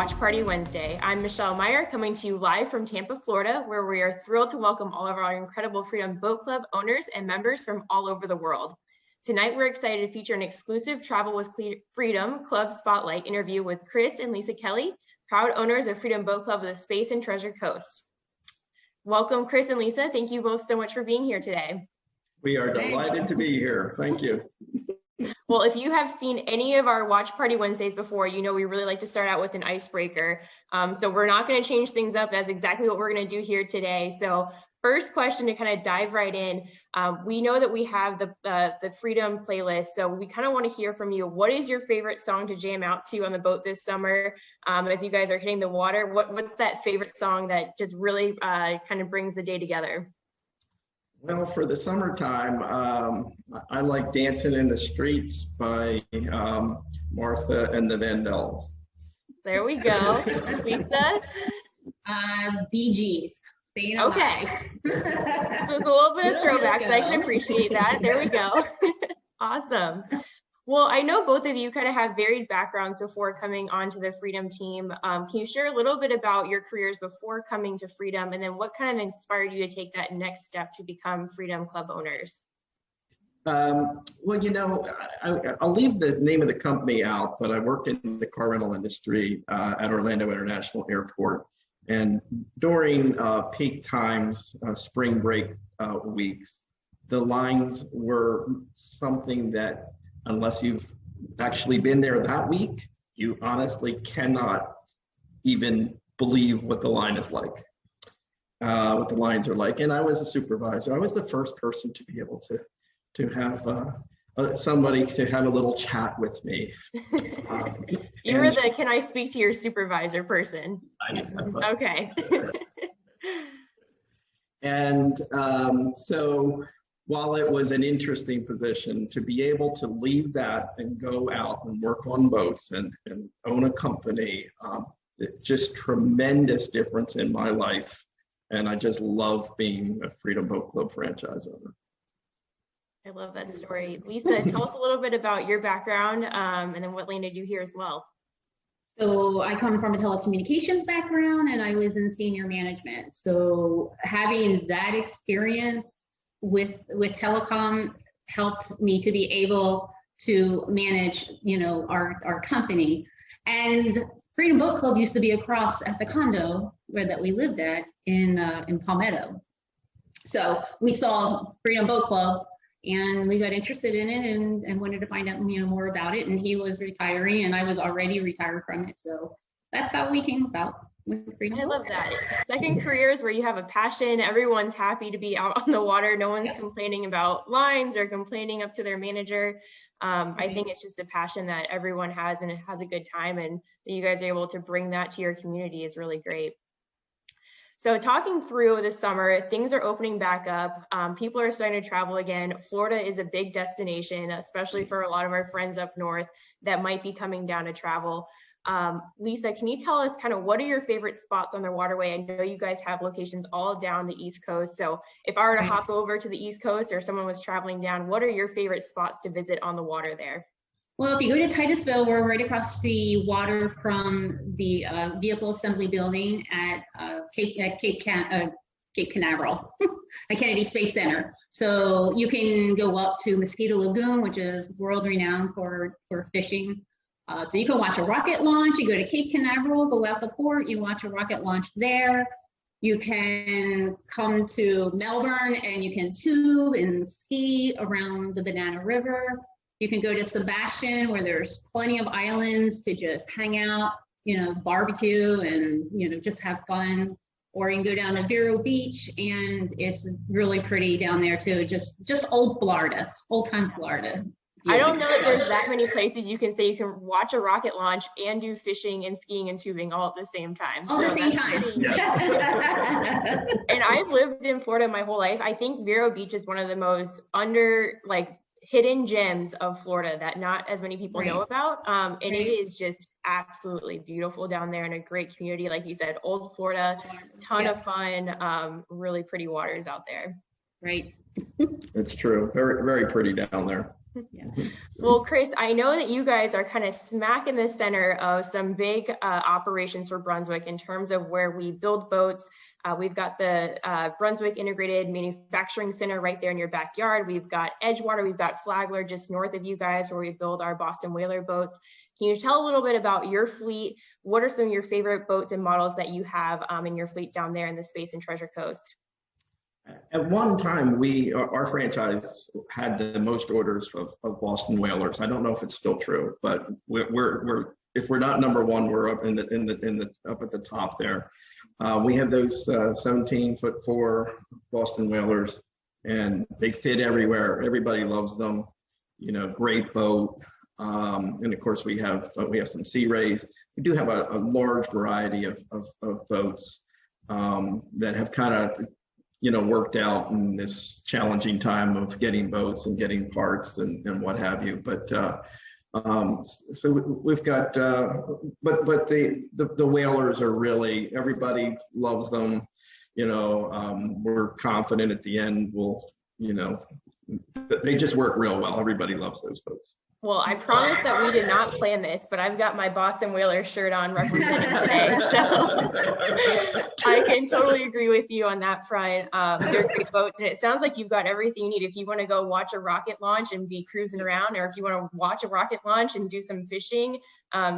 Watch Party Wednesday. I'm Michelle Meyer, coming to you live from Tampa, Florida, where we are thrilled to welcome all of our incredible Freedom Boat Club owners and members from all over the world. Tonight, we're excited to feature an exclusive Travel with Freedom Club Spotlight interview with Chris and Lisa Kelly, proud owners of Freedom Boat Club of the Space and Treasure Coast. Welcome, Chris and Lisa. Thank you both so much for being here today. We are delighted to be here. Thank you. Well, if you have seen any of our Watch Party Wednesdays before, you know we really like to start out with an icebreaker. So we're not going to change things up. That's exactly what we're going to do here today. So first question to kind of dive right in. We know that we have the Freedom playlist. So we kind of want to hear from you. What is your favorite song to jam out to on the boat this summer as you guys are hitting the water? What's that favorite song that just really kind of brings the day together? Well, for the summertime, I like Dancing in the Streets by Martha and the Vandellas. There we go. Lisa? Bee Gees. Staying alive. Okay. So it's a little bit of throwback, so I can appreciate that. There we go. Awesome. Well, I know both of you kind of have varied backgrounds before coming onto the Freedom team. Can you share a little bit about your careers before coming to Freedom, and then what kind of inspired you to take that next step to become Freedom Club owners? Well, you know, I'll leave the name of the company out, but I worked in the car rental industry at Orlando International Airport. And during peak times, spring break weeks, the lines were something that, unless you've actually been there that week, you honestly cannot even believe what the line is like, what the lines are like. And I was a supervisor. I was the first person to be able to have somebody to have a little chat with me. You were the can I speak to your supervisor person? Okay. And so while it was an interesting position to be able to leave that and go out and work on boats and own a company, just tremendous difference in my life. And I just love being a Freedom Boat Club franchise owner. I love that story. Lisa, tell us a little bit about your background and then what landed you here as well. So I come from a telecommunications background and I was in senior management. So having that experience with telecom helped me to be able to manage, you know, our company. And Freedom Boat Club used to be across at the condo that we lived at in Palmetto. So we saw Freedom Boat Club and we got interested in it and wanted to find out, you know, more about it. And he was retiring and I was already retired from it. So that's how we came about with Freedom. I love that. Second careers where you have a passion, everyone's happy to be out on the water. No one's complaining about lines or complaining up to their manager. I think it's just a passion that everyone has and it has a good time, and that you guys are able to bring that to your community is really great. So talking through this summer, things are opening back up. People are starting to travel again. Florida is a big destination, especially for a lot of our friends up north that might be coming down to travel. Lisa, can you tell us kind of what are your favorite spots on the waterway? I know you guys have locations all down the East Coast. So if I were to hop over to the East Coast or someone was traveling down, what are your favorite spots to visit on the water there? Well, if you go to Titusville, we're right across the water from the vehicle assembly building at Cape Canaveral, at Kennedy Space Center. So you can go up to Mosquito Lagoon, which is world renowned for fishing. So you can watch a rocket launch. You go to Cape Canaveral, go out the port, you watch a rocket launch there. You can come to Melbourne and you can tube and ski around the Banana River. You can go to Sebastian, where there's plenty of islands to just hang out, you know, barbecue and, you know, just have fun. Or you can go down to Vero Beach and it's really pretty down there too. Just old Florida, old time Florida. I don't know that there's that many places you can say you can watch a rocket launch and do fishing and skiing and tubing all at the same time. All at the same time. And I've lived in Florida my whole life. I think Vero Beach is one of the most hidden gems of Florida that not as many people know about. And it is just absolutely beautiful down there and a great community. Like you said, old Florida, ton of fun, really pretty waters out there. Right. It's true. Very, very pretty down there. Well, Chris, I know that you guys are kind of smack in the center of some big operations for Brunswick in terms of where we build boats. We've got the Brunswick Integrated Manufacturing Center right there in your backyard. We've got Edgewater, we've got Flagler just north of you guys where we build our Boston Whaler boats. Can you tell a little bit about your fleet? What are some of your favorite boats and models that you have in your fleet down there in the Space and Treasure Coast? At one time, our franchise had the most orders of Boston Whalers. I don't know if it's still true, but we're if we're not number one, we're up up at the top there. We have those 17'4" Boston Whalers, and they fit everywhere. Everybody loves them. You know, great boat. And of course, we have some Sea Rays. We do have a large variety of boats that have kind of worked out in this challenging time of getting boats and getting parts and what have you. But so we've got, but the Whalers are really, everybody loves them. We're confident at the end they just work real well. Everybody loves those boats. Well, I promise that we did not plan this, but I've got my Boston Whalers shirt on representing today. So I can totally agree with you on that front. They're great boats, and it sounds like you've got everything you need. If you want to go watch a rocket launch and be cruising around, or if you want to watch a rocket launch and do some fishing,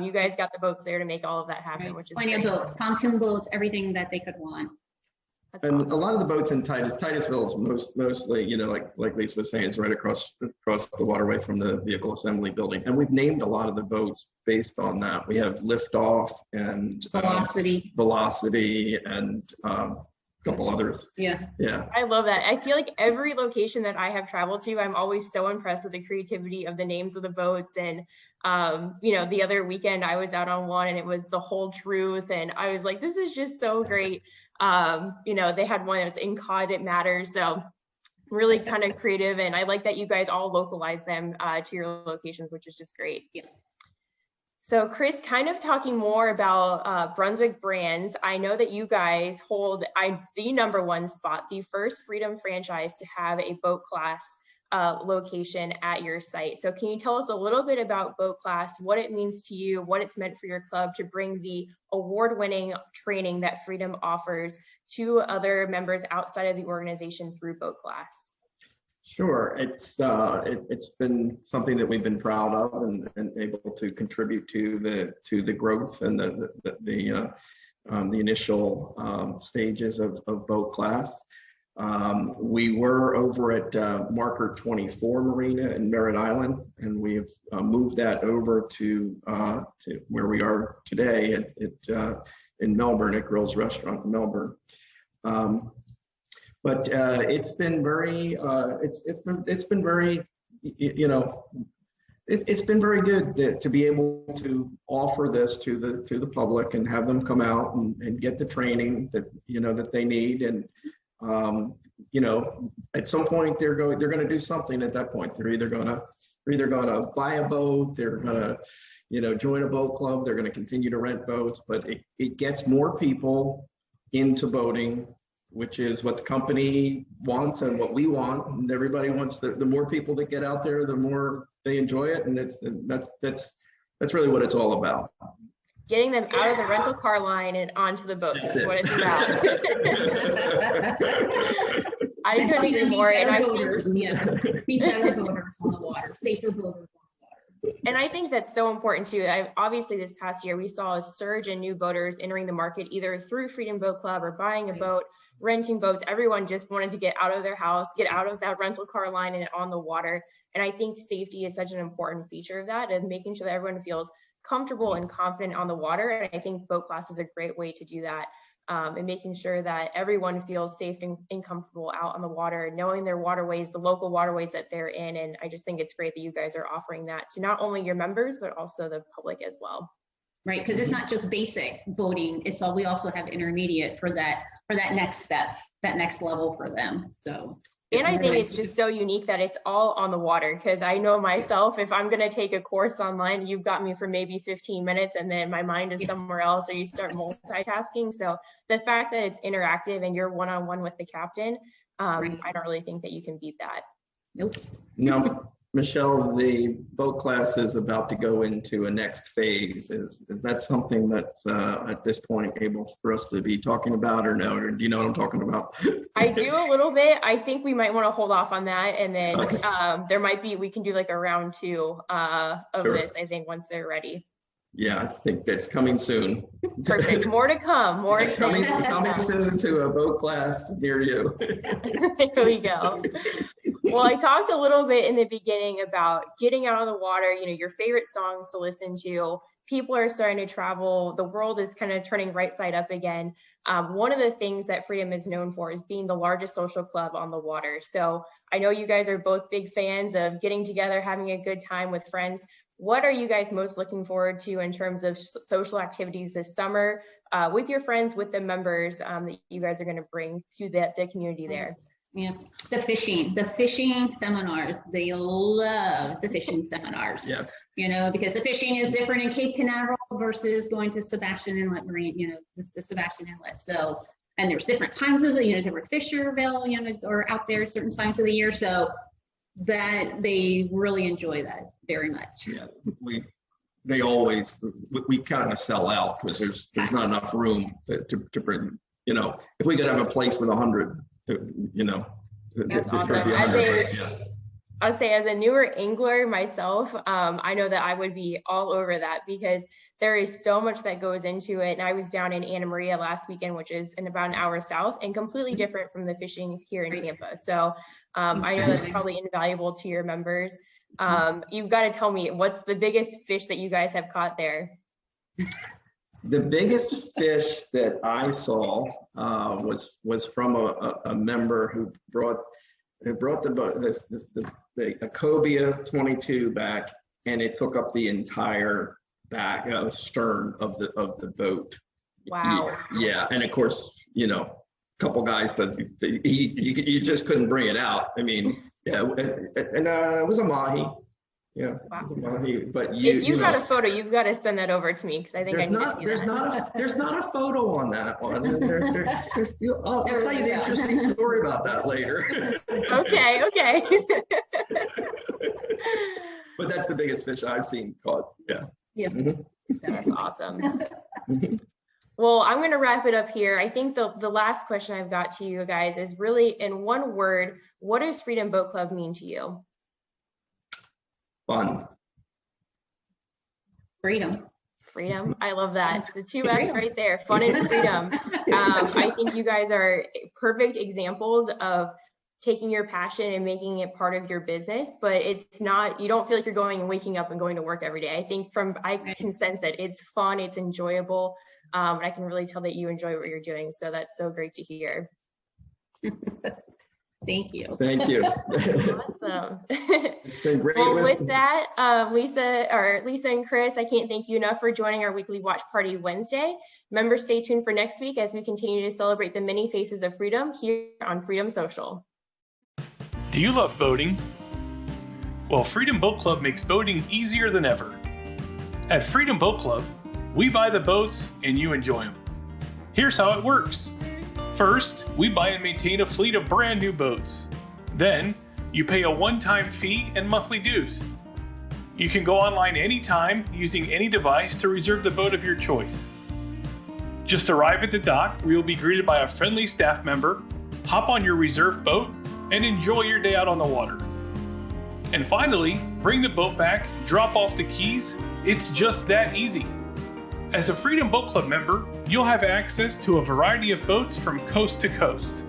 you guys got the boats there to make all of that happen, which is plenty of boats, pontoon boats, everything that they could want. That's awesome. A lot of the boats in Titusville is mostly, like Lisa was saying, is right across the waterway from the vehicle assembly building. And we've named a lot of the boats based on that. We have Liftoff and Velocity and a couple others. Yeah. I love that. I feel like every location that I have traveled to, I'm always so impressed with the creativity of the names of the boats. And the other weekend I was out on one and it was The Whole Truth, and I was like, this is just so great. They had one that was In Cod It Matters, so really kind of creative, and I like that you guys all localize them to your locations, which is just great. Yeah. So Chris, kind of talking more about Brunswick brands, I know that you guys hold the #1 spot, the first Freedom franchise to have a boat class location at your site. So can you tell us a little bit about Boat Class, what it means to you, what it's meant for your club to bring the award-winning training that Freedom offers to other members outside of the organization through Boat Class? Sure, it's been something that we've been proud of and able to contribute to the growth and the initial stages of Boat Class. We were over at Marker 24 Marina in Merritt Island, and we have moved that over to where we are today in Melbourne at Grills Restaurant in Melbourne. But it's been very good to be able to offer this to the public and have them come out and get the training that they need. And at some point they're going to do something. At that point, they're either going to buy a boat, they're going to join a boat club, they're going to continue to rent boats. But it gets more people into boating, which is what the company wants and what we want. And everybody wants the more people that get out there, the more they enjoy it. And that's really what it's all about. Getting them out of the rental car line and onto the boat is what it's about. I couldn't agree more. And I be better boaters on the water, safer boaters on the water. And I think that's so important too. Obviously, this past year we saw a surge in new boaters entering the market, either through Freedom Boat Club or buying a boat, renting boats. Everyone just wanted to get out of their house, get out of that rental car line and on the water. And I think safety is such an important feature of that, and making sure that everyone feels comfortable and confident on the water. And I think Boat Class is a great way to do that, and making sure that everyone feels safe and comfortable out on the water, knowing their waterways, the local waterways that they're in. And I just think it's great that you guys are offering that to not only your members, but also the public as well. Right, because it's not just basic boating. We also have intermediate for that next step, that next level for them. So. And I think it's just so unique that it's all on the water, because I know myself, if I'm going to take a course online, you've got me for maybe 15 minutes and then my mind is somewhere else, or you start multitasking. So the fact that it's interactive and you're one-on-one with the captain, I don't really think that you can beat that. Nope. No, Michelle, the boat class is about to go into a next phase. Is that something that's at this point able for us to be talking about, or no? Or do you know what I'm talking about? I do a little bit. I think we might want to hold off on that, and then Okay. we can do like a round 2 of Sure. this, I think, once they're ready. Yeah, I think that's coming soon. Perfect. More to come. More It's coming exciting. soon to a boat class near you. There we go. Well, I talked a little bit in the beginning about getting out on the water, your favorite songs to listen to. People are starting to travel. The world is kind of turning right side up again. One of the things that Freedom is known for is being the largest social club on the water. So I know you guys are both big fans of getting together, having a good time with friends. What are you guys most looking forward to in terms of social activities this summer with your friends, with the members that you guys are going to bring to the community there? Yeah, the fishing seminars, they love the fishing seminars. Yes. Because the fishing is different in Cape Canaveral versus going to Sebastian Inlet Marine, the Sebastian Inlet. So, and there's different times of the, different fish are available, or out there certain times of the year. So that they really enjoy that very much. Yeah, we kind of sell out because there's not enough room to bring, if we could have a place with 100, That's awesome. I'll say, as a newer angler myself, I know that I would be all over that because there is so much that goes into it. And I was down in Anna Maria last weekend, which is in about an hour south and completely different from the fishing here in Tampa. So I know that's probably invaluable to your members. You've got to tell me, what's the biggest fish that you guys have caught there? The biggest fish that I saw was from a member who brought the boat, the Ecobia 22 back, and it took up the entire back stern of the boat. Wow. Yeah, and of course, a couple guys, but you just couldn't bring it out. I mean, yeah, and it was a mahi. Yeah, wow. It was a mahi. But if you got a photo, you've got to send that over to me because I think there's not a photo on that one. I'll tell you the interesting story about that later. Okay. But that's the biggest fish I've seen caught. Yeah. Yeah. Mm-hmm. That's awesome. Well, I'm going to wrap it up here. I think the last question I've got to you guys is really in one word, what does Freedom Boat Club mean to you? Fun. Freedom. I love that. The 2 F's right there, fun and freedom. I think you guys are perfect examples of taking your passion and making it part of your business, but it's not, you don't feel like you're going and waking up and going to work every day. I think I can sense it. It's fun, it's enjoyable. And I can really tell that you enjoy what you're doing. So that's so great to hear. Thank you. Thank you. Awesome. It's been great. Well, with that, Lisa and Chris, I can't thank you enough for joining our weekly watch party Wednesday. Members, stay tuned for next week as we continue to celebrate the many faces of freedom here on Freedom Social. Do you love boating? Well, Freedom Boat Club makes boating easier than ever. At Freedom Boat Club, we buy the boats and you enjoy them. Here's how it works. First, we buy and maintain a fleet of brand new boats. Then, you pay a one-time fee and monthly dues. You can go online anytime using any device to reserve the boat of your choice. Just arrive at the dock where you'll be greeted by a friendly staff member, hop on your reserved boat, and enjoy your day out on the water. And finally, bring the boat back, drop off the keys. It's just that easy. As a Freedom Boat Club member, you'll have access to a variety of boats from coast to coast.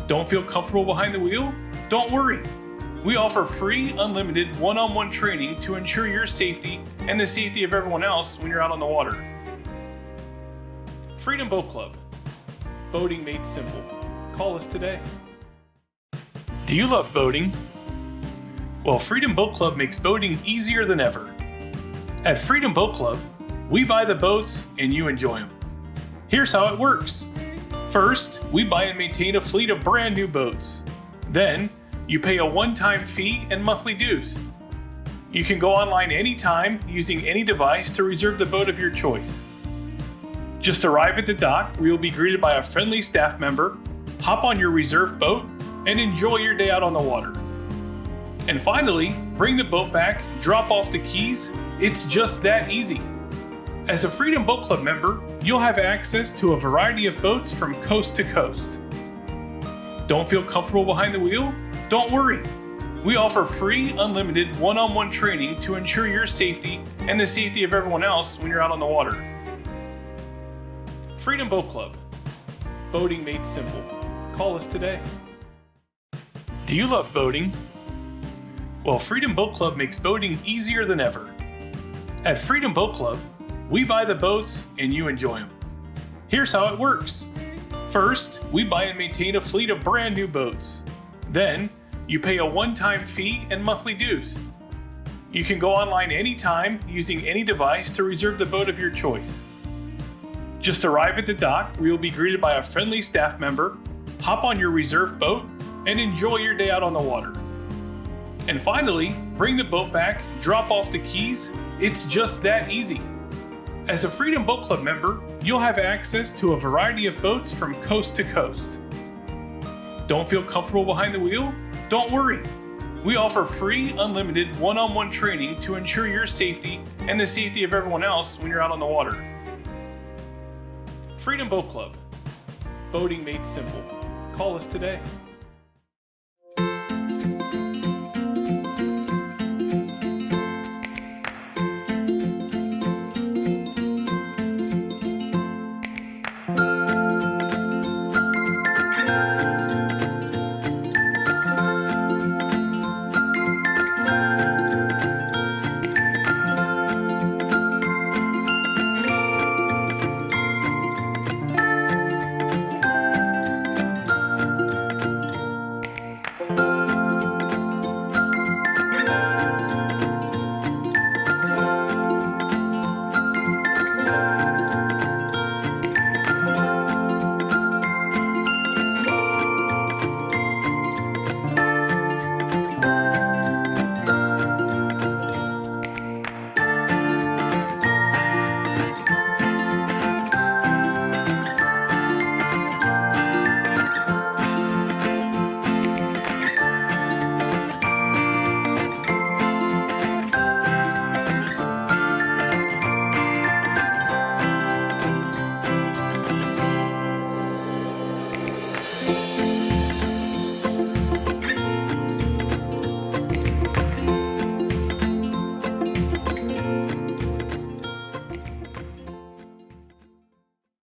Don't feel comfortable behind the wheel? Don't worry. We offer free, unlimited, one-on-one training to ensure your safety and the safety of everyone else when you're out on the water. Freedom Boat Club. Boating made simple. Call us today. Do you love boating? Well, Freedom Boat Club makes boating easier than ever. At Freedom Boat Club, we buy the boats and you enjoy them. Here's how it works. First, we buy and maintain a fleet of brand new boats. Then, you pay a one-time fee and monthly dues. You can go online anytime using any device to reserve the boat of your choice. Just arrive at the dock where you'll be greeted by a friendly staff member, hop on your reserved boat, and enjoy your day out on the water. And finally, bring the boat back, drop off the keys. It's just that easy. As a Freedom Boat Club member, you'll have access to a variety of boats from coast to coast. Don't feel comfortable behind the wheel? Don't worry. We offer free, unlimited, one-on-one training to ensure your safety and the safety of everyone else when you're out on the water. Freedom Boat Club. Boating made simple. Call us today. Do you love boating? Well, Freedom Boat Club makes boating easier than ever. At Freedom Boat Club, we buy the boats and you enjoy them. Here's how it works. First, we buy and maintain a fleet of brand new boats. Then, you pay a one-time fee and monthly dues. You can go online anytime using any device to reserve the boat of your choice. Just arrive at the dock where you'll be greeted by a friendly staff member, hop on your reserved boat, and enjoy your day out on the water. And finally, bring the boat back, drop off the keys. It's just that easy. As a Freedom Boat Club member, you'll have access to a variety of boats from coast to coast. Don't feel comfortable behind the wheel? Don't worry. We offer free, unlimited, one-on-one training to ensure your safety and the safety of everyone else when you're out on the water. Freedom Boat Club. Boating made simple. Call us today.